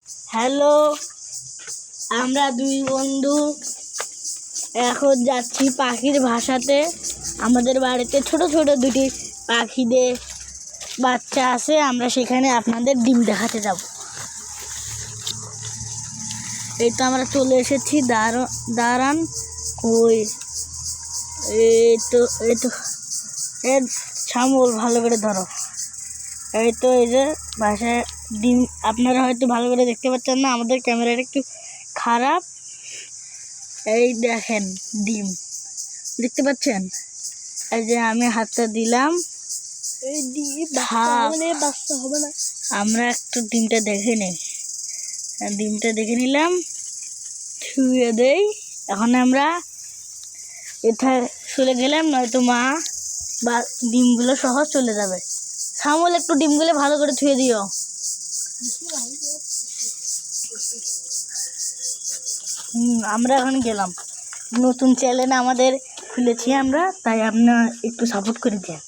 Hello, আমরা দুই বন্ধু এখন যাচ্ছি পাখির ভাষাতে। আমাদের বাড়িতে ছোট ছোট দুটি পাখিদের বাচ্চা আছে, আমরা সেখানে আপনাদের ডিম দেখাতে যাব। এই তো আমরা চলে এসেছি। দাঁড়ান, ওই এই তো এর ছামল ভালো করে ধরো। এই তো এই যে বাসায় ডিম, আপনারা হয়তো ভালো করে দেখতে পাচ্ছেন না, আমাদের ক্যামেরাটা একটু খারাপ। এই দেখেন ডিম দেখতে পাচ্ছেন, এই যে আমি হাতটা দিলাম। এই ডিম বাচ্চা হবে না। আমরা একটু ডিমটা দেখে নিই। ডিমটা দেখে নিলাম, ছুঁয়ে দেই। এখন আমরা এটা চলে গেলাম, নয়তো মা বা ডিমগুলো সহ চলে যাবে। সামল একটু ডিমগুলো ভালো করে ছুঁয়ে দিও। আমরা এখন গেলাম। নতুন চ্যানেল আমাদের খুলেছি আমরা, তাই আপনারা একটু সাপোর্ট করে দেন।